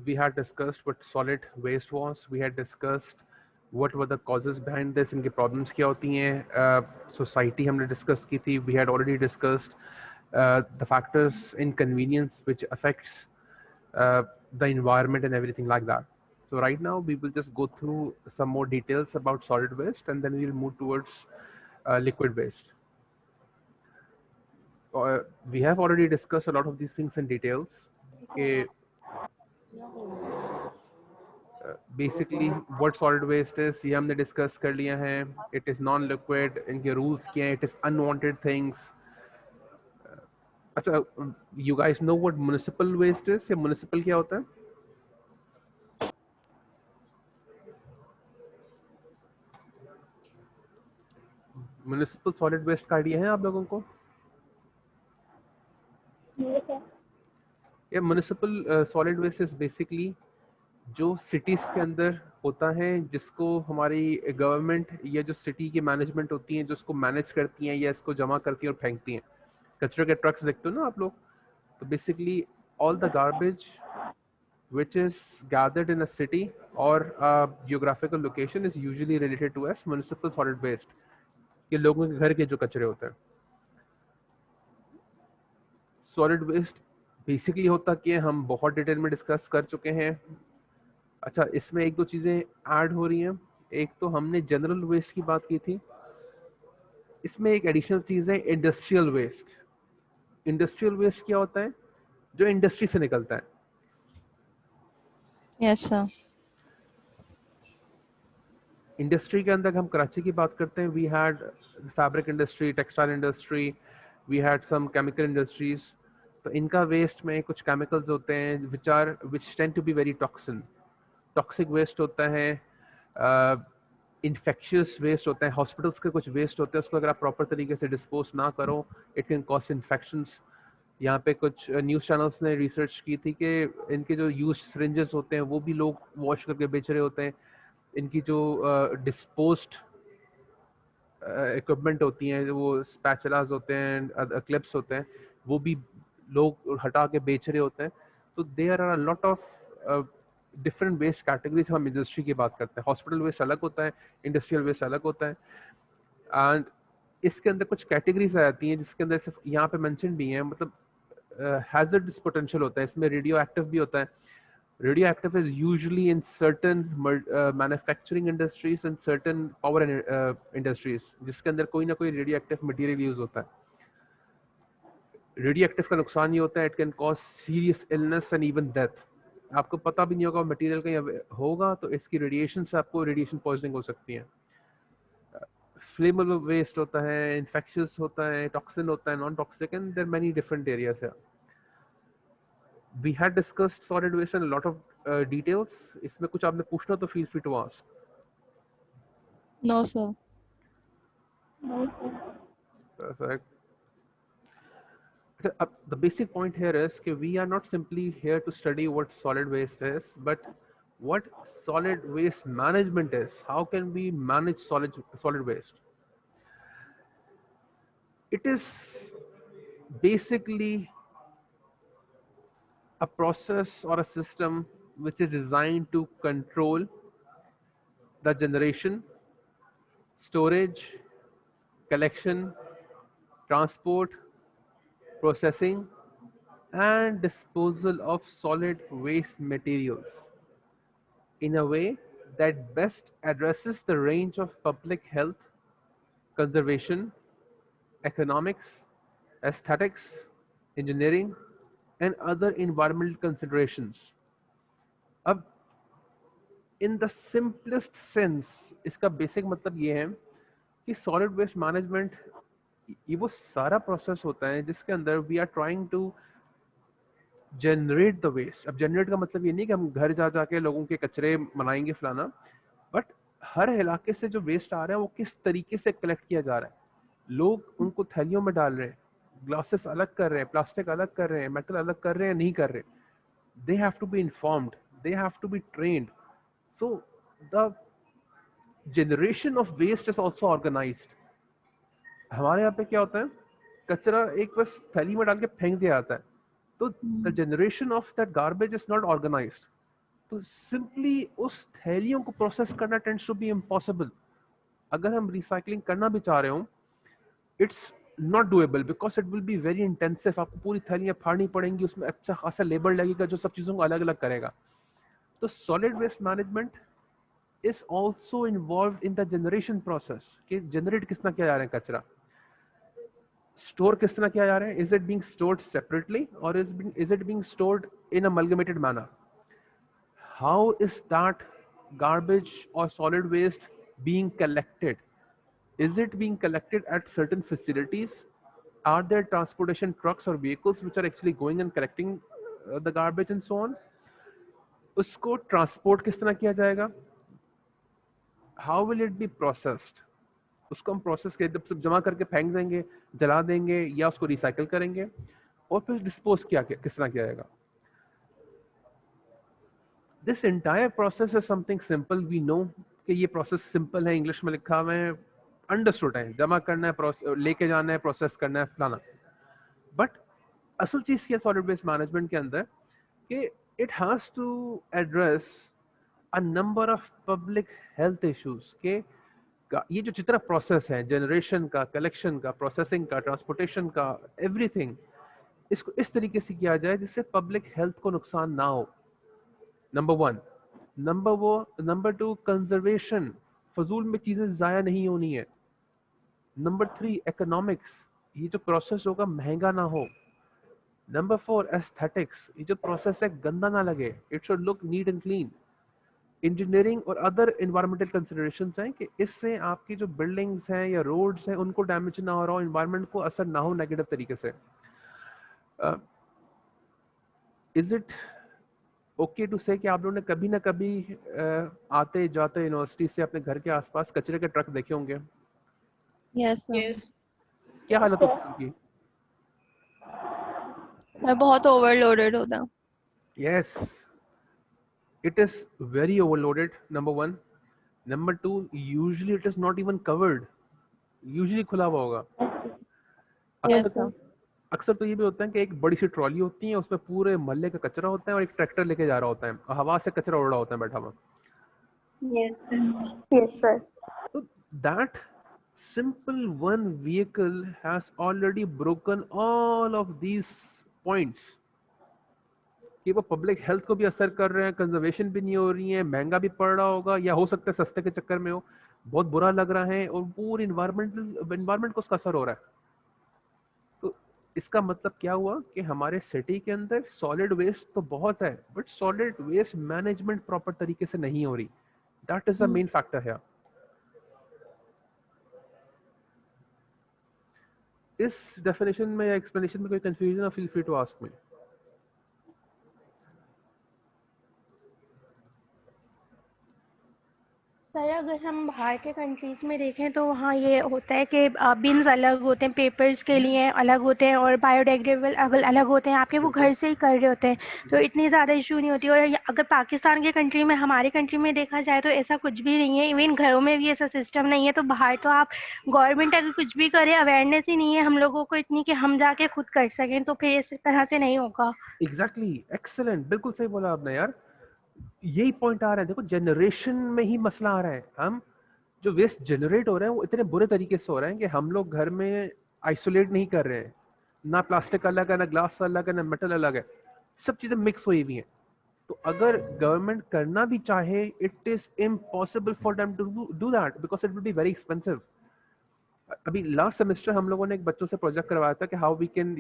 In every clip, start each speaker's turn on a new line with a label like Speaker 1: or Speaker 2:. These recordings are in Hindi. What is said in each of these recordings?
Speaker 1: we had discussed what solid waste was. We had discussed what were the causes behind this, इनके problems क्या होती हैं, society हमने discuss की थी. We had already discussed the factors inconvenience which affects uh, the environment and everything like that. So right now we will just go through some more details about solid waste, and then we'll move towards liquid waste. We have already discussed a lot of these things in details. Okay, basically what solid waste is ये हमने डिस्कस कर लिया है. इट इज़ नॉन लिक्विड, इनके रूल्स क्या हैं, इट इज़ अनवांटेड थिंग्स. अच्छा, you guys know what municipal waste is? या म्युनिसिपल क्या होता है? म्युनिसिपल सॉलिड वेस्ट का आइडिया है आप लोगों को? ये municipal solid waste is basically जो सिटीज़ के अंदर होता है, जिसको हमारी गवर्नमेंट या जो सिटी की मैनेजमेंट होती है जो उसको मैनेज करती हैं या इसको जमा करती हैं और फेंकती हैं. कचरे के ट्रक्स देखते हो ना आप लोग, तो basically all the garbage which is gathered in a city or a geographical location is usually related to as municipal solid waste. ये लोगों के घर के जो कचरे होते हैं. सॉलिड वेस्ट बेसिकली होता क्या है हम बहुत डिटेल में डिस्कस कर चुके हैं. अच्छा, इसमें एक दो चीज़ें ऐड हो रही हैं. एक तो हमने जनरल वेस्ट की बात की थी, इसमें एक एडिशनल चीज़ है इंडस्ट्रियल वेस्ट. इंडस्ट्रियल वेस्ट क्या होता है? जो इंडस्ट्री से निकलता है.
Speaker 2: Yes, sir.
Speaker 1: इंडस्ट्री के अंदर हम कराची की बात करते हैं. We had fabric industry, textile industry, we had some chemical industries. तो इनका वेस्ट में कुछ केमिकल्स होते हैं which tend to be very toxic waste होता है. इन्फेक्शियस वेस्ट होता है. हॉस्पिटल्स के कुछ वेस्ट होते हैं, उसको अगर आप प्रॉपर तरीके से डिस्पोज ना करो, इट कैन कॉज इन्फेक्शंस. यहाँ पे कुछ न्यूज़ चैनल्स ने रिसर्च की थी कि इनके जो यूज सिरिंजेस होते हैं वो भी लोग वॉश करके बेच रहे होते हैं. इनकी जो डिस्पोज्ड इक्विपमेंट होती हैं, वो स्पैचुलास होते हैं, क्लिप्स होते हैं, वो भी लोग हटा के बेच रहे होते हैं. तो there are a lot of different waste categories. हम इंडस्ट्री की बात करते हैं, हॉस्पिटल वेस्ट अलग होता है, इंडस्ट्रियल वेस्ट अलग होता है. एंड इसके अंदर कुछ कैटेगरीज आ जाती हैं जिसके अंदर सिर्फ यहाँ पे मेंशन भी हैं, मतलब हैजर्डस पोटेंशियल होता है, इसमें रेडियो एक्टिव भी होता है. Radioactive is usually in certain manufacturing industries and certain power industries जिसके अंदर कोई ना कोई radioactive material यूज होता है. Radioactive का नुकसान ये होता है, it can cause serious illness and even death. आपको पता भी नहीं होगा मटेरियल कहीं होगा तो इसकी रेडिएशन से आपको रेडिएशन पॉइजनिंग हो सकती है. फ्लेमेबल वेस्ट होता है, इन्फेक्शियस होता है, टॉक्सिन होता है, non toxic, and there many different areas है. We had discussed solid waste in a lot of details. इसमें कुछ आपने पूछना तो feel free to ask.
Speaker 2: No, sir.
Speaker 1: Perfect. The basic point here is that we are not simply here to study what solid waste is, but what solid waste management is. How can we manage solid waste? It is basically a process or a system which is designed to control the generation, storage, collection, transport, processing, and disposal of solid waste materials in a way that best addresses the range of public health, conservation, economics, aesthetics, engineering, and other environmental considerations. अब इन द सिंपलेस्ट सेंस इसका बेसिक मतलब ये है कि सॉलिड वेस्ट मैनेजमेंट ये वो सारा प्रोसेस होता है जिसके अंदर we are trying to generate the waste. अब जनरेट का मतलब ये नहीं कि हम घर जा जाके लोगों के कचरे मनाएंगे फलाना, बट हर इलाके से जो वेस्ट आ रहा है वो किस तरीके से कलेक्ट किया जा रहा है. लोग उनको थैलियों में डाल रहे हैं, ग्लासेस अलग कर रहे हैं, प्लास्टिक अलग कर रहे हैं, मेटल अलग कर रहे हैं, नहीं कर रहे. They have to be informed, they have to be trained. So the generation of waste is also organised. हमारे यहाँ पे क्या होता है, कचरा एक बस थैली में डाल के फेंक दिया जाता है. तो the generation of that garbage is not organised. तो सिंपली उस थैलियों को प्रोसेस करना टेंड्स टू बी इम्पॉसिबल। अगर हम रिसाइकलिंग करना भी चाह रहे हो, it's not doable because it will be very intensive. आपको पूरी थैलियाँ फाड़नी पड़ेंगी, उसमें अच्छा खासा लेबर लगेगा जो सब चीज़ों को अलग अलग करेगा। तो solid waste management is also involve in the generation process कि जनरेट कितना किया जा रहा है कचरा, स्टोर किस तरह किया जा रहा है, is it being stored separately और is it being stored in amalgamated manner, how is that garbage or solid waste being collected, is it being collected at certain facilities, are there transportation trucks or vehicles which are actually going and collecting the garbage and so on, उसको ट्रांसपोर्ट किस तरह किया जाएगा, how will it be processed, उसको हम प्रोसेस के जब सब जमा करके फेंक देंगे, जला देंगे या उसको रिसाइकल करेंगे, और फिर डिस्पोज किया किस तरह किया जाएगा। This entire process is something simple, we know कि ये प्रोसेस सिंपल है, इंग्लिश में लिखा हुआ है, अंडरस्टूड है, जमा करना है, लेके जाना है, प्रोसेस करना है, फलाना। बट असल चीज क्या सॉलिड वेस्ट मैनेजमेंट के अंदर कि it has to address a number of public health issues के ये जो जितना प्रोसेस है जनरेशन का, कलेक्शन का, प्रोसेसिंग का, ट्रांसपोर्टेशन का, एवरीथिंग, इसको इस तरीके से किया जाए जिससे पब्लिक हेल्थ को नुकसान ना हो, number one. Number two, conservation, फजूल में चीजें जाया नहीं होनी है। नंबर थ्री, इकोनॉमिक्स, ये जो प्रोसेस होगा महंगा ना हो। नंबर फोर, एस्थेटिक्स, ये जो प्रोसेस है गंदा ना लगे, it should look neat and clean. Engineering और अदर इन्वायरमेंटल कंसिडरेशंस हैं कि इससे आपकी जो बिल्डिंग्स हैं या रोड्स हैं उनको डैमेज ना हो रहा हो, इन्वायरमेंट को असर ना हो नेगेटिव तरीके से। इज इट ओके टू से कि आप लोगों ने कभी ना कभी आते जाते यूनिवर्सिटी से अपने घर के आसपास कचरे के ट्रक देखे होंगे?
Speaker 2: Yes sir.
Speaker 3: Yes.
Speaker 1: क्या हालत होती है उनकी?
Speaker 2: मैं बहुत ओवरलोडेड होता हूँ।
Speaker 1: Yes, it is very overloaded, number one. Number two, usually it is not even covered, usually खुला हुआ होगा।
Speaker 2: यस
Speaker 1: अक्सर
Speaker 2: सर।
Speaker 1: अक्सर तो ये भी होता है कि एक बड़ी सी ट्रॉली होती है, उसमें पूरे मोहल्ले का कचरा होता है और एक ट्रैक्टर लेके जा रहा होता है और हवा से कचरा उड़ रहा होता है बैठा हुआ।
Speaker 3: Yes, sir.
Speaker 1: तो that simple one vehicle has already broken all of these points कि वो पब्लिक हेल्थ को भी असर कर रहे हैं, कंजर्वेशन भी नहीं हो रही है, महंगा भी पड़ रहा होगा या हो सकता है सस्ते के चक्कर में हो, बहुत बुरा लग रहा है और पूरी इन्वायरमेंट को उसका असर हो रहा है। तो इसका मतलब क्या हुआ कि हमारे सिटी के अंदर सॉलिड वेस्ट तो बहुत है but solid waste management proper तरीके से नहीं हो रही। That is the main factor है। इस डेफिनेशन में या एक्सप्लेनेशन में कोई कंफ्यूजन है, feel free to ask me.
Speaker 3: Sir अगर हम बाहर के कंट्रीज़ में देखें तो वहाँ ये होता है कि बिन्स अलग होते हैं, पेपर्स के लिए अलग होते हैं और बायोडिग्रेडेबल अलग होते हैं, आपके वो घर से ही कर रहे होते हैं, तो इतनी ज़्यादा इशू नहीं होती। और अगर पाकिस्तान के कंट्री में, हमारी कंट्री में देखा जाए तो ऐसा कुछ भी नहीं है, इवन घरों में भी ऐसा सिस्टम नहीं है। तो बाहर तो आप गवर्नमेंट अगर कुछ भी करे, अवेयरनेस ही नहीं है हम लोगों को इतनी कि हम जाके खुद कर सकें, तो फिर इस तरह से नहीं होगा।
Speaker 1: एग्जैक्टली, एक्सेलेंट, बिल्कुल सही बोला आपने यार। यही पॉइंट आ रहा है, देखो जनरेशन में ही मसला आ रहा है। हम जो वेस्ट जनरेट हो रहे हैं वो इतने बुरे तरीके से हो रहे हैं कि हम लोग घर में आइसोलेट नहीं कर रहे हैं, ना प्लास्टिक अलग है, ना ग्लास अलग है, ना मेटल अलग है, सब चीजें मिक्स हुई हुई हैं। तो अगर गवर्नमेंट करना भी चाहे, it is impossible for them to do that because it will be very expensive. अभी लास्ट सेमेस्टर हम लोगों ने एक बच्चों से प्रोजेक्ट करवाया था कि how we can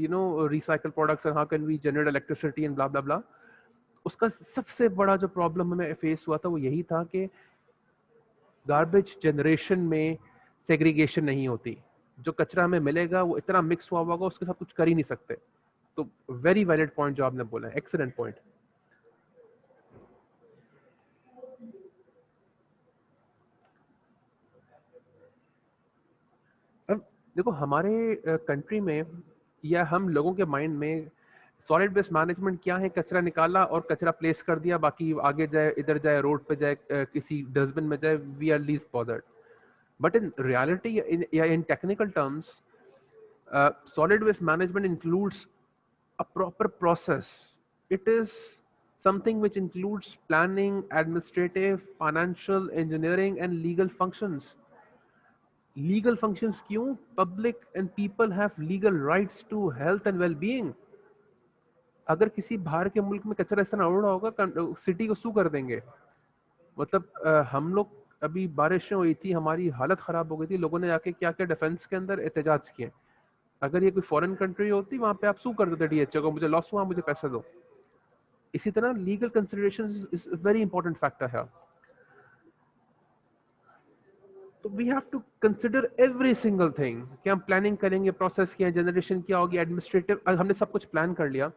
Speaker 1: recycle products and how can we generate electricity and blah blah blah. उसका सबसे बड़ा जो प्रॉब्लम हमें फेस हुआ था वो यही था कि गार्बेज जनरेशन में सेग्रीगेशन नहीं होती, जो कचरा हमें मिलेगा वो इतना मिक्स हुआ होगा उसके साथ कुछ कर ही नहीं सकते। तो वेरी वैलिड पॉइंट जो आपने बोला है, एक्सीलेंट पॉइंट। अब देखो हमारे कंट्री में या हम लोगों के माइंड में सॉलिड वेस्ट मैनेजमेंट क्या है, कचरा निकाला और कचरा प्लेस कर दिया, बाकी आगे जाए, इधर जाए, रोड पे जाए, किसी डस्टबिन में जाए, we are least bothered. But in reality, in technical terms, solid waste management includes a proper process. It is something which includes planning, administrative, financial, engineering, and legal functions. Legal functions क्यों? Public and people have legal rights to health and well-being. अगर किसी बाहर के मुल्क में कचरा इस तरह उड़ रहा होगा, सिटी को सू कर देंगे. मतलब हम लोग अभी बारिशें हुई थी, हमारी हालत खराब हो गई थी, लोगों ने जाके क्या क्या डिफेंस के अंदर एहतजाज किए. अगर ये कोई फॉरेन कंट्री होती, वहां पे आप सू कर देते डीएचओ को, मुझे लॉस हुआ, मुझे पैसे दो. इसी तरह legal considerations is very important factor है. तो we have to consider every single thing कि हम प्लानिंग करेंगे, प्रोसेस क्या है, जनरेशन क्या होगी, एडमिनिस्ट्रेटिव. हमने सब कुछ प्लान कर लिया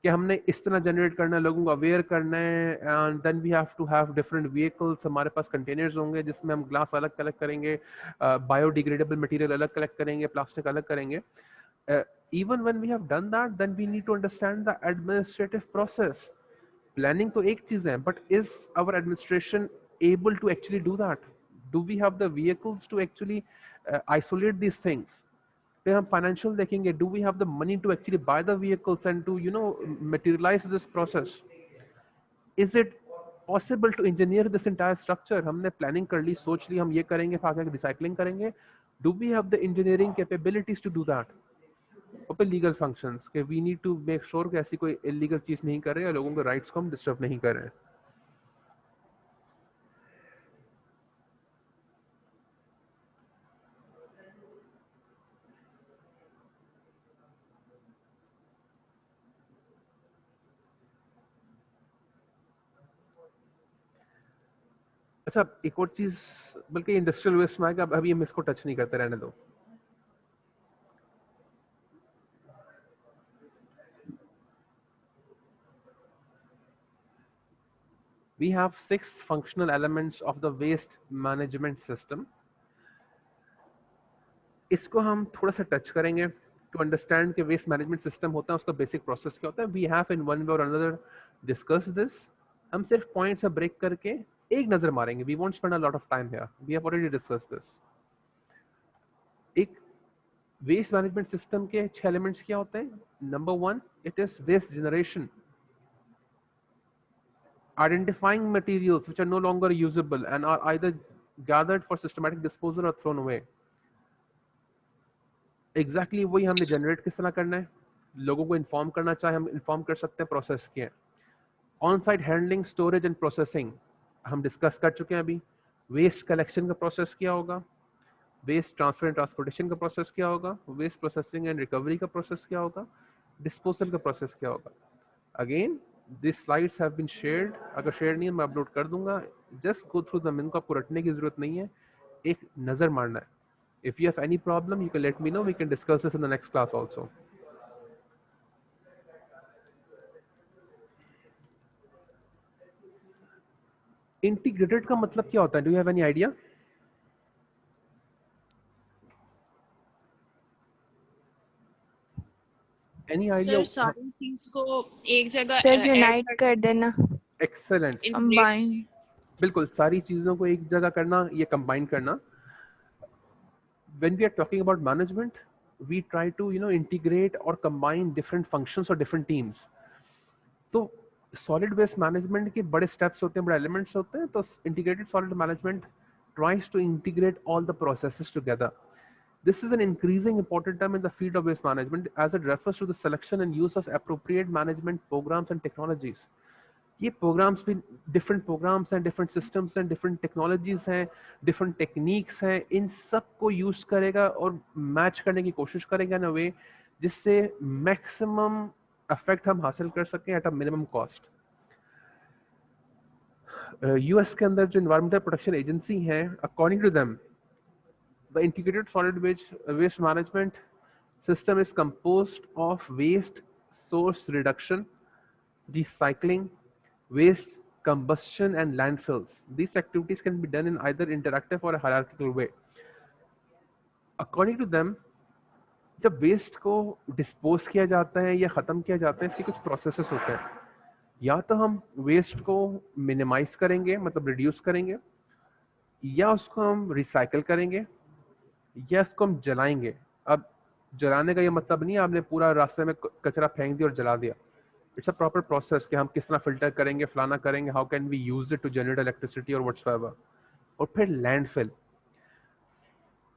Speaker 1: कि हमने इस तरह जनरेट करना है, लोगों को अवेयर करना है. And then we have to have different vehicles. हमारे पास कंटेनर्स होंगे जिसमें हम ग्लास अलग कलेक्ट करेंगे, बायोडिग्रेडेबल मटेरियल अलग कलेक्ट करेंगे, प्लास्टिक अलग करेंगे. Even when we have done that, then we need to understand the administrative process. Planning तो एक चीज है, but is our administration able to actually do that? Do we have the vehicles to actually isolate these things? फिर हम financial देखेंगे. Do we have the money to actually buy the vehicles and to materialize this process? Is it possible to engineer this entire structure? हमने planning कर ली, सोच ली हम ये करेंगे, फिर आगे recycling करेंगे. Do we have the engineering capabilities to do that? और लीगल फंक्शंस के we need to make sure कि ऐसी कोई इलीगल चीज नहीं कर रहे हैं, लोगों के राइट्स को हम डिस्टर्ब नहीं कर रहे हैं. अच्छा, एक और चीज, बल्कि इंडस्ट्रियल वेस्ट में आएगा, अभी हम इसको टच नहीं करते, रहने दो. We have 6 functional elements of the waste management system. इसको हम थोड़ा सा टच करेंगे to understand कि waste management system होता है, उसका basic process क्या होता है. We have in one way or another discussed this. हम सिर्फ points से break करके एक नजर मारेंगे. We won't spend a lot of time here. We have already discussed this. एक waste management system के 6 elements क्या होते हैं? Number 1, it is waste generation. Identifying materials which are no longer usable and are either gathered for systematic disposal or thrown away. Exactly वही हमने generate किस तरह करना है, लोगों को inform करना चाहे हम inform कर सकते हैं, process किए. On-site handling, storage and processing हम discuss कर चुके हैं अभी. Waste collection का process क्या होगा, waste transfer and transportation का process क्या होगा, waste processing and recovery का process क्या होगा, disposal का process क्या होगा. Again, these slides have been shared. अगर शेयर नहीं है मैं अपलोड कर दूंगा. Just go through them. इनको आपको रटने की जरूरत नहीं है, एक नजर मारना है. If you have any problem, you can let me know. We can discuss this in the next class also. Integrated का मतलब क्या होता है? Do you have any idea? Any idea?
Speaker 4: Sir सारी चीज को एक जगह
Speaker 2: सर यूनाइट कर देना.
Speaker 1: Excellent.
Speaker 2: कंबाइन.
Speaker 1: बिल्कुल, सारी चीजों को एक जगह करना, ये कंबाइन करना. When we are talking about management, we try to integrate or combine different functions or different teams. तो solid waste management के बड़े steps होते हैं, बड़े elements होते हैं. तो integrated solid management tries to integrate all the processes together. This is an increasing important term in the field of waste management as it refers to the selection and use of appropriate management programs and technologies. ये programs भी different programs and different systems and different technologies हैं, different techniques हैं. इन सब को use करेगा और match करने की कोशिश करेगा in a way जिससे maximum effect हम हासिल कर सकें at a minimum cost. US के अंदर जो Environmental Protection Agency है, according to them, the integrated solid waste management system is composed of waste source reduction, recycling, waste combustion and landfills. These activities can be done in either interactive or a hierarchical way. According to them, जब वेस्ट को डिस्पोज किया जाता है या ख़त्म किया जाता है, इसके कुछ प्रोसेसेस होते हैं. या तो हम वेस्ट को मिनिमाइज करेंगे, मतलब रिड्यूस करेंगे, या उसको हम रिसाइकल करेंगे, या इसको हम जलाएंगे. अब जलाने का ये मतलब नहीं है आपने पूरा रास्ते में कचरा फेंक दिया और जला दिया. इट्स अ प्रॉपर प्रोसेस कि हम किस तरह फिल्टर करेंगे, फलाना करेंगे, how can we use it to generate electricity और व्हाट्सएवर। और फिर लैंडफिल।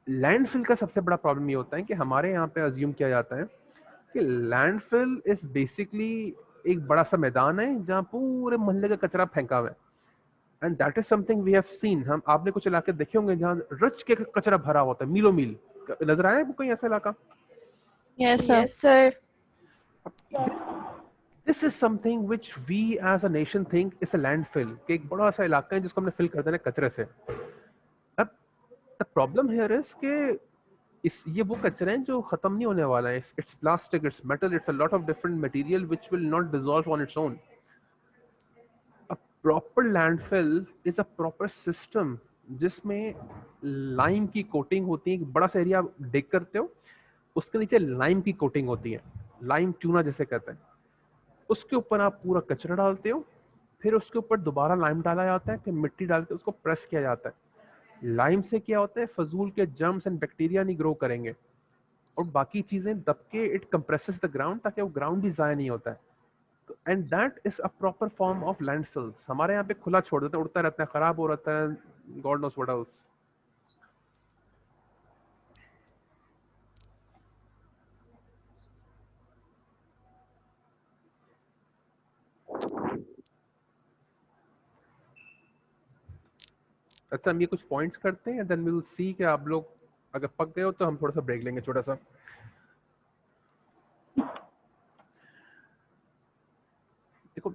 Speaker 1: लैंडफिल का सबसे बड़ा प्रॉब्लम ये होता है कि हमारे यहाँ पे अज्यूम किया जाता है कि लैंडफिल इज बेसिकली एक बड़ा सा मैदान है जहाँ पूरे मोहल्ले का कचरा फेंका हुआ है। And that is something we have seen. हम आपने कुछ इलाके देखे होंगे जहाँ रच के कचरा भरा होता है, मीलों मील। नजर आया है कोई ऐसा इलाका?
Speaker 2: Yes, sir.
Speaker 5: Yes, sir.
Speaker 1: This is something which we as a nation think is a landfill, कि एक बड़ा सा इलाका है जिसको हमने फिल कर देना है कचरे से। अब द प्रॉब्लम हियर इज कि ये वो कचरा है जो खत्म नहीं होने वाला है। It's plastic, it's metal, it's a lot of different material which will not dissolve on its own. A proper landfill is a proper system जिसमें लाइम की कोटिंग होती है। एक बड़ा सा एरिया आप डिग करते हो, उसके नीचे लाइम की कोटिंग होती है, लाइम चूना जैसे कहते हैं। उसके ऊपर आप पूरा कचरा डालते हो, फिर उसके ऊपर दोबारा लाइम डाला जाता है, फिर मिट्टी डाल के उसको प्रेस किया जाता है। लाइम से क्या होता है, फजूल के जर्म्स एंड बैक्टीरिया नहीं ग्रो करेंगे और बाकी चीजें दब के इट कंप्रेसेस द ग्राउंड, ताकि वो ग्राउंड भी ज़ाया नहीं होता है। And that is a proper form of landfills. हमारे यहाँ पे खुला छोड़ देते हैं, उड़ता रहता है, खराब हो रहता है, गॉड नोस व्हाट एल्स। अच्छा, हम ये कुछ पॉइंट्स करते हैं, देन वी विल सी कि आप लोग अगर पक गए हो तो हम थोड़ा सा ब्रेक लेंगे छोटा सा। देखो,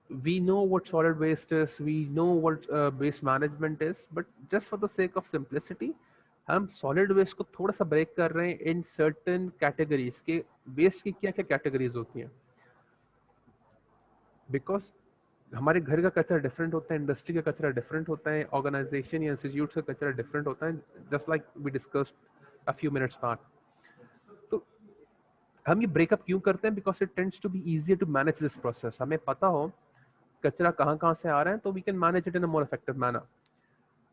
Speaker 1: we know what solid waste is, we know what waste management is, but just for the sake of simplicity हम solid waste को थोड़ा सा ब्रेक कर रहे हैं in certain categories के waste की क्या क्या categories होती हैं। because हमारे घर का कचरा डिफरेंट होता है, इंडस्ट्री का कचरा डिफरेंट होता है, ऑर्गेनाइजेशन या इंस्टीट्यूट का कचरा डिफरेंट होता है, just like we discussed a few minutes back. तो हम ये ब्रेकअप क्यों करते हैं? Because it tends to be easier to manage this process. हमें पता हो कचरा कहाँ कहाँ से आ रहा है तो we can manage it in a more effective manner.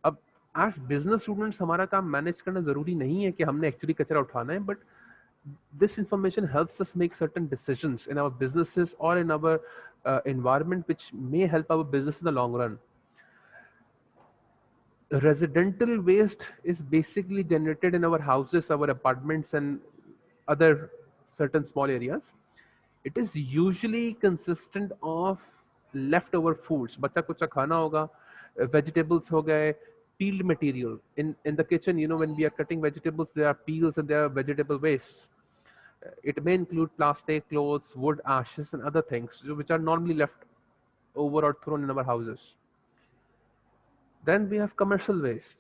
Speaker 1: अब एज बिजनेस स्टूडेंट्स हमारा काम मैनेज करना जरूरी नहीं है कि हमने एक्चुअली कचरा उठाना है, but this information helps us make certain decisions in our businesses or in our environment which may help our business in the long run. Residential waste is basically generated in our houses, our apartments and other certain small areas. It is usually consistent of leftover foods. बच्चा कुछ खाना होगा, vegetables हो गए, peeled material in the kitchen. You know, when we are cutting vegetables, there are peels and there are vegetable wastes. It may include plastic, clothes, wood, ashes, and other things which are normally left over or thrown in our houses. Then we have commercial waste.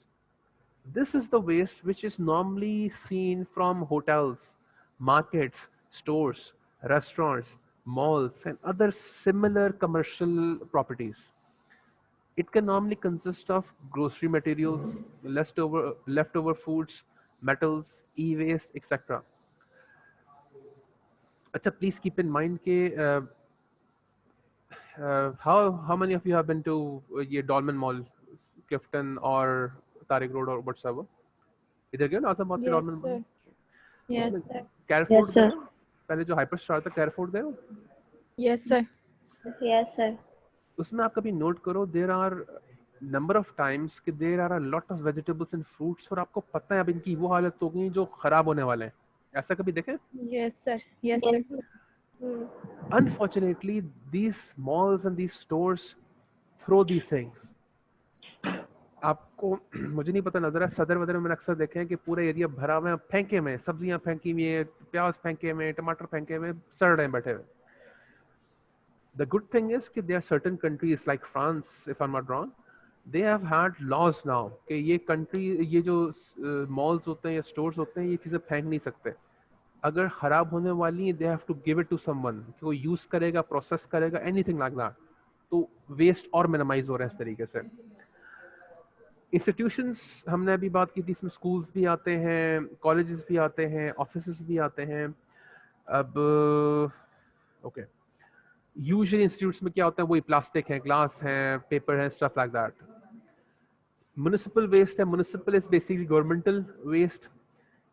Speaker 1: This is the waste which is normally seen from hotels, markets, stores, restaurants, malls, and other similar commercial properties. It can normally consist of grocery materials, leftover foods, metals, e-waste, etc. अच्छा, please keep in mind कि how many of you have been to ये Dolmen Mall, Clifton और तारिक रोड और whatsoever? इधर गए ना आजमाबाद के
Speaker 5: Yes,
Speaker 1: Dolmen
Speaker 5: sir.
Speaker 1: Mall?
Speaker 2: Yes,
Speaker 1: उसमें
Speaker 2: sir.
Speaker 1: कैरफोर्ड
Speaker 2: Yes, sir.
Speaker 1: गए हो? पहले जो हाइपर स्टार था कैरफोर्ड गए हो?
Speaker 5: Yes, sir.
Speaker 2: Yes, sir.
Speaker 1: उसमें आप कभी नोट करो, there are number of times कि there are a lot of vegetables and fruits और आपको पता है अब इनकी वो हालत हो गई जो खराब होने वाले हैं। ऐसा कभी देखे?
Speaker 5: Yes, sir. Yes,
Speaker 2: Yes,
Speaker 5: sir.
Speaker 2: sir.
Speaker 1: Unfortunately, these malls and these stores throw these things. आपको मुझे नहीं पता नजर है, सदर वदर में मैंने अक्सर देखे हैं कि पूरा एरिया भरा हुआ है फेंके में, सब्जियां फेंकी हुई है, प्याज फेंके में, टमाटर फेंके में, सड़ रहे हैं बैठे हुए। The good thing is कि there are certain countries like France, if I'm not wrong, they have had laws now कि ये country, ये जो malls होते हैं या stores होते हैं, ये चीजें फेंक नहीं सकते। अगर खराब होने वाली है, they have to give it to someone कि वो use करेगा, process करेगा, anything like that। तो waste और minimize हो रहा है इस तरीके से। इंस्टीट्यूशंस हमने अभी बात की थी, इसमें स्कूल्स भी आते हैं, कॉलेजेस भी आते हैं, ऑफिसेस भी आते हैं। अब ओके, यूजुअली इंस्टीट्यूट्स में क्या होता है, वही प्लास्टिक है, ग्लास है, पेपर है, stuff like that. Municipal waste है, municipal is basically governmental waste.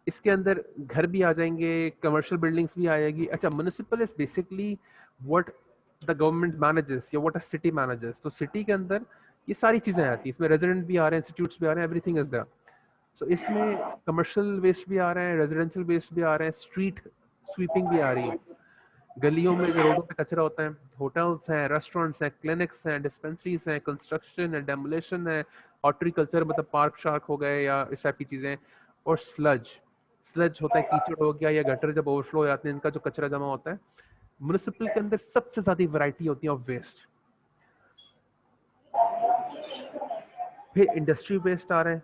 Speaker 1: इसके अंदर घर भी आ जाएंगे, कमर्शियल बिल्डिंग्स भी आ जाएगी। अच्छा, municipal is basically what the government manages या व्हाट अ सिटी मैनेजेस, तो सिटी के अंदर ये सारी चीजें आती हैं, इसमें रेजिडेंट भी आ रहे हैं, इंस्टीट्यूट्स भी आ रहे हैं, एवरीथिंग इज देयर। सो इसमें कमर्शियल वेस्ट भी आ रहे हैं, रेजिडेंशियल वेस्ट भी आ रहे हैं, स्ट्रीट स्वीपिंग भी आ रही है, गलियों में जो रोडों पे कचरा होता है, होटल्स हैं, रेस्टोरेंट्स हैं, क्लिनिक्स हैं, डिस्पेंसरीज हैं, कंस्ट्रक्शन है, डेमोलेशन है, हॉर्टिकल्चर मतलब पार्क शार्क हो गए या इस टाइप की चीज़ें, और स्लज, स्लज होता है कीचड़ हो गया या गटर जब ओवरफ्लो हो जाते हैं, इनका जो कचरा जमा होता है। म्युनिसिपल के अंदर सबसे ज़्यादा वैरायटी होती है ऑफ वेस्ट। फिर इंडस्ट्री वेस्ट आ रहे हैं,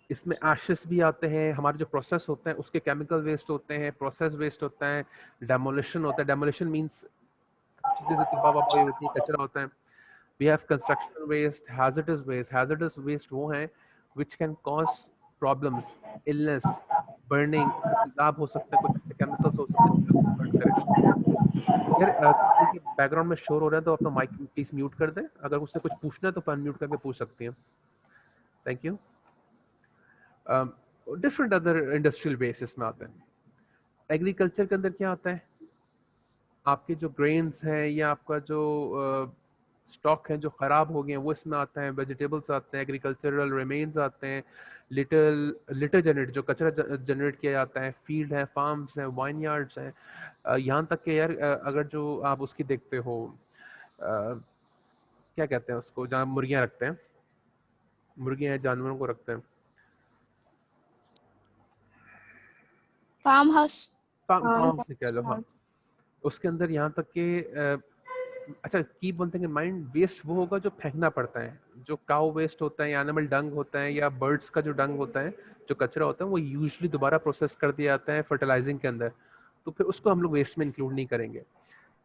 Speaker 1: इसमें एशेस भी आते हैं, हमारे जो प्रोसेस होते हैं उसके केमिकल वेस्ट होते हैं, प्रोसेस वेस्ट होता है, डेमोलिशन होता है, डेमोलिशन मींस चीजें जो तबाह वबाह होती है, कचरा होता है। We have construction waste, hazardous waste. Hazardous waste वो हैं which can cause problems, illness, burning, तेजाब हो सकता है, कुछ ऐसे केमिकल्स हो सकते हैं जो आपको बर्न करें। यार किसी के बैकग्राउंड में शोर हो रहा है तो अपना माइक प्लीज म्यूट कर दें, अगर उससे कुछ पूछना है तो अनम्यूट करके पूछ सकती हैं। Thank you. Different other industrial basis में आते हैं। एग्रीकल्चर के अंदर क्या आता है, आपके जो ग्रेन्स हैं या आपका जो स्टॉक है जो ख़राब हो गए हैं वो इसमें आता है, वेजिटेबल्स आते हैं, एग्रीकल्चरल रिमेन्स आते हैं, लिटर जनरेट जो कचरा जनरेट किया जाता है, फील्ड है, फार्म्स हैं, वाइन यार्ड्स हैं, यहाँ तक कि यार अगर जो आप उसकी देखते हो क्या कहते हैं उसको, जहाँ मुर्गियाँ रखते हैं, मुर्गियाँ जानवरों को रखते हैं,
Speaker 2: फार्म हाउस।
Speaker 1: फार्म से कह लो, हाँ, उसके अंदर यहाँ तक कि अच्छा keep one thing in mind, waste वो होगा जो फेंकना पड़ता है, जो काउ वेस्ट होता है या एनिमल डंग होता है या बर्ड्स का जो डंग होता है, जो कचरा होता है, वो यूजुअली दोबारा प्रोसेस कर दिया जाता है फर्टिलाइजिंग के अंदर, तो फिर उसको हम लोग वेस्ट में इंक्लूड नहीं करेंगे।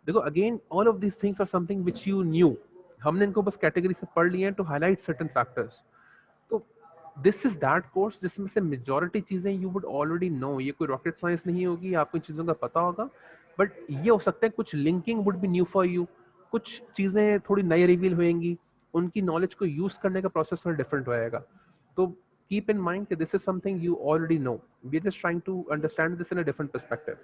Speaker 1: देखो again all of this things are something which you knew, हमने इनको बस कैटेगरी से पढ़ लिए हैं टू हाईलाइट सर्टेन फैक्टर्स। तो दिस इज दैट कोर्स जिसमें से मेजॉरिटी चीजें यू वुड ऑलरेडी नो, ये कोई रॉकेट साइंस नहीं होगी, आपको इन चीजों का पता होगा, बट ये हो सकता है कुछ linking would be new for you, कुछ चीजें थोड़ी नई रिवील होएंगी, उनकी नॉलेज को यूज करने का प्रोसेस थोड़ा डिफरेंट होएगा। तो कीप इन माइंड कि this is something you already know, we are just trying to understand this in a different perspective.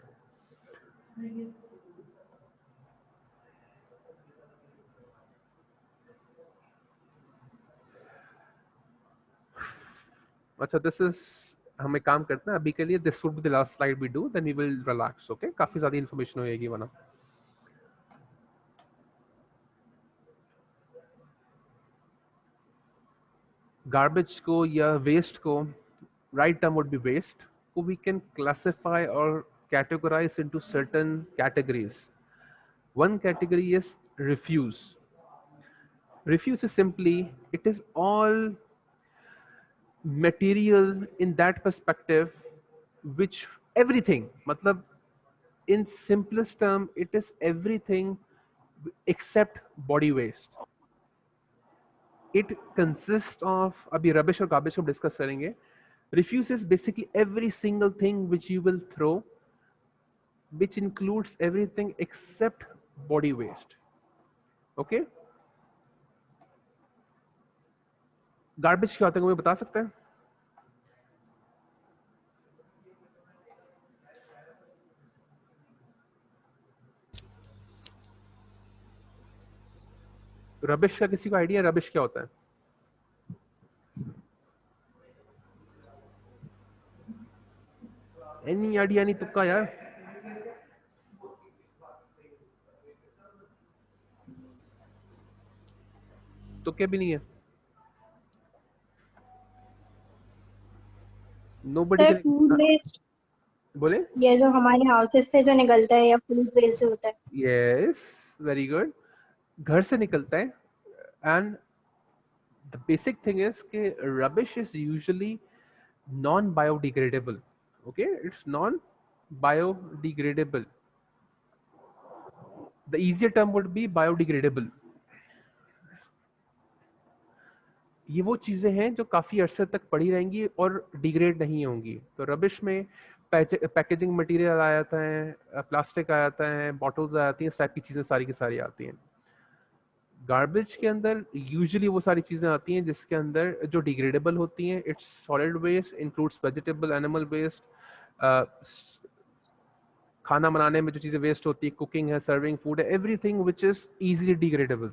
Speaker 1: अच्छा दिस इज, हम एक काम करते हैं अभी के लिए, this would be the last slide we do, then we will relax, okay, काफी ज्यादा इंफॉर्मेशन होएगी वरना। गार्बेज को या वेस्ट को, right term would be waste, को we can classify or categorize into certain categories. One category is refuse. Refuse is simply, it is all material in that perspective which everything, matlab in simplest term it is everything except body waste. It consists of, अभी rubbish और garbage को डिस्कस करेंगे। Refuse is basically every single thing which you will throw, which includes everything except body waste. Okay? Garbage क्या होता है मुझे बता सकते हैं? रबिश का किसी को आइडिया, रबिश क्या होता है? Any idea? नहीं तुक्का यार। तुक्के भी नहीं है। Nobody
Speaker 6: sir
Speaker 1: can...
Speaker 6: food waste
Speaker 1: बोले?
Speaker 6: ये जो हमारे हाउसेस से जो निकलता है या फूड वेस्ट जो होता है।
Speaker 1: यस, वेरी गुड, घर से निकलता है। And the basic thing is कि rubbish is usually non biodegradable. Okay, it's non biodegradable. The easier term would be biodegradable. ये वो चीजें हैं जो काफी अरसे तक पड़ी रहेंगी और डिग्रेड नहीं होंगी। तो रबिश में पैकेजिंग मटेरियल आ जाता है, प्लास्टिक आ जाता है, बॉटल्स आ जाती हैं, इस टाइप की चीजें सारी की सारी आती हैं। गार्बेज के अंदर यूजुअली वो सारी चीजें आती हैं जिसके अंदर जो डिग्रेडेबल होती हैं। It's solid waste, includes vegetable, animal waste, खाना बनाने में जो चीज़ें वेस्ट होती है, कुकिंग है, सर्विंग फूड है, everything which is easily degradable.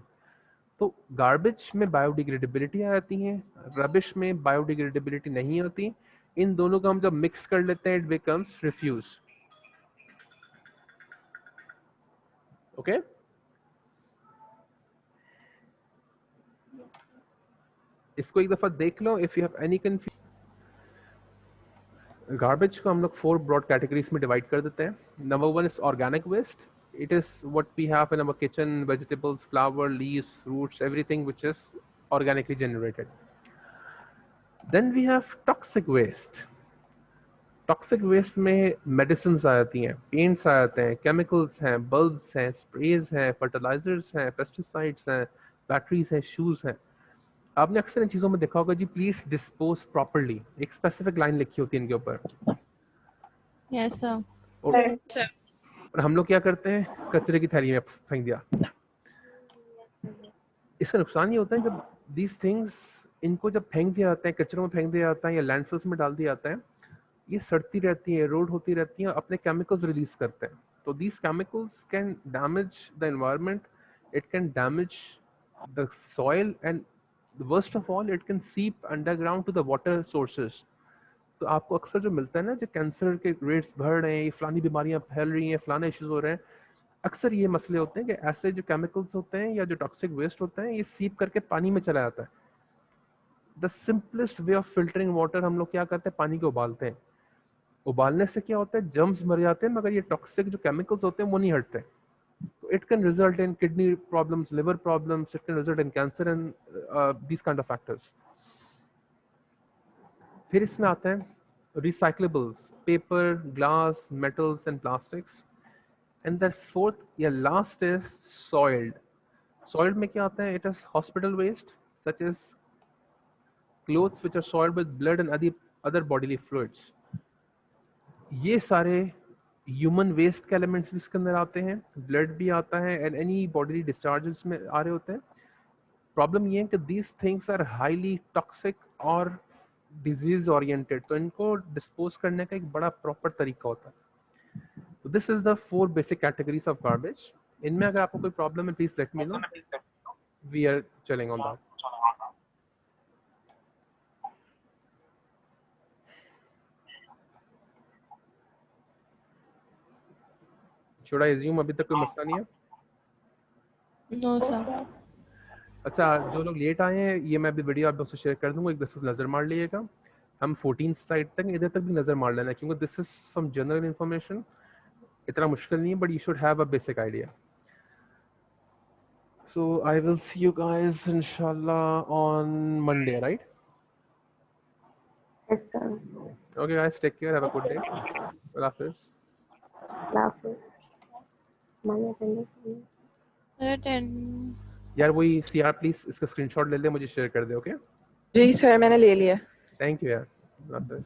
Speaker 1: तो गार्बेज में बायोडिग्रेडेबिलिटी आ जाती है, रबिश में बायोडिग्रेडेबिलिटी नहीं होती। इन दोनों को हम जब मिक्स कर लेते हैं, इट बिकम्स रिफ्यूज। ओके, इसको एक दफा देख लो if you have any confusion. Garbage को हम लोग 4 ब्रॉड कैटेगरीज में डिवाइड कर देते हैं। Number 1 is organic waste. It is what we have in our kitchen, vegetables, flower, leaves, fruits, everything which is organically generated. Then we have toxic waste. Toxic waste में मेडिसिन आ जाती हैं, पेंट्स आ जाते हैं, केमिकल्स हैं, बल्ब्स हैं, स्प्रेज हैं, फर्टिलाइजर्स हैं, पेस्टिसाइड्स हैं, बैटरीज हैं, शूज हैं। आपने अक्सर इन चीज़ों में देखा होगा जी, प्लीज डिस्पोज प्रॉपर्ली, एक स्पेसिफिक लाइन लिखी होती है इनके ऊपर।
Speaker 5: Yes, sir.
Speaker 1: और हम लोग क्या करते हैं, कचरे की थैली में फेंक दिया। इसका नुकसान ये होता है जब दीज थिंग्स, इनको जब फेंक दिया जाता है, कचरों में फेंक दिया जाता है या लैंडफिल्स में डाल दिया जाता है, ये सड़ती रहती है, रोड होती रहती है, अपने केमिकल्स रिलीज करते हैं। तो these chemicals can damage the environment, it can damage the soil and worst of all it can seep underground to the water sources. तो आपको अक्सर जो मिलता है ना, जो कैंसर के रेट्स बढ़ रहे हैं, ये फलानी बीमारियां फैल रही हैं, फलाने इश्यूज हो रहे हैं, अक्सर ये मसले होते हैं कि ऐसे जो केमिकल्स होते हैं या जो टॉक्सिक वेस्ट होता है, ये सीप करके पानी में चला जाता है। The simplest way of filtering water, हम लोग क्या करते हैं, पानी को उबालते हैं। उबालने से क्या होता है, जर्म्स मर जाते हैं, मगर ये टॉक्सिक जो केमिकल्स होते हैं वो नहीं हटते। तो it can result in kidney problems, liver problems, it can result in cancer and these kind of factors. फिर इसमें आते हैं recyclables, paper, glass, metals and plastics. And the fourth या लास्ट इज सॉइल्ड। सॉइल्ड में क्या आता है, it is hospital waste such as clothes which are soiled with blood and other bodily fluids. ये सारे ह्यूमन वेस्ट के एलिमेंट्स इसके अंदर आते हैं, ब्लड भी आता है एंड एनी बॉडीली डिस्चार्जेस में आ रहे होते हैं। प्रॉब्लम ये है कि these things are highly toxic और डिजीज ओरिएंटेड, तो इनको डिस्पोज करने का एक बड़ा प्रॉपर तरीका होता है। तो this is the 4 basic categories of garbage. इनमें अगर आपको कोई प्रॉब्लम है, please let me know, we are chilling on that. Should I assume अभी तक कोई मसला नहीं है?
Speaker 5: No, sir.
Speaker 1: अच्छा, जो लोग लेट आए हैं, ये मैं अभी वीडियो आप लोग से शेयर कर दूंगा, एक दफा नजर मार लीजिएगा। हम 14 स्लाइड तक, इधर तक भी नजर मार लेना, क्योंकि this is some general information, इतना मुश्किल नहीं है, but you should have a basic idea. So I will see you guys इंशाल्लाह on Monday, right?
Speaker 6: Yes, sir.
Speaker 1: Okay guys, take care, have a good day, अल्लाह हाफिज़।
Speaker 6: Love. My attendance.
Speaker 5: Attend.
Speaker 1: यार वही सीआर प्लीज इसका स्क्रीनशॉट ले ले, मुझे शेयर कर दे, ओके?
Speaker 7: जी सर, मैंने ले लिया।
Speaker 1: थैंक यू यार, अल्लाह हाफिज़।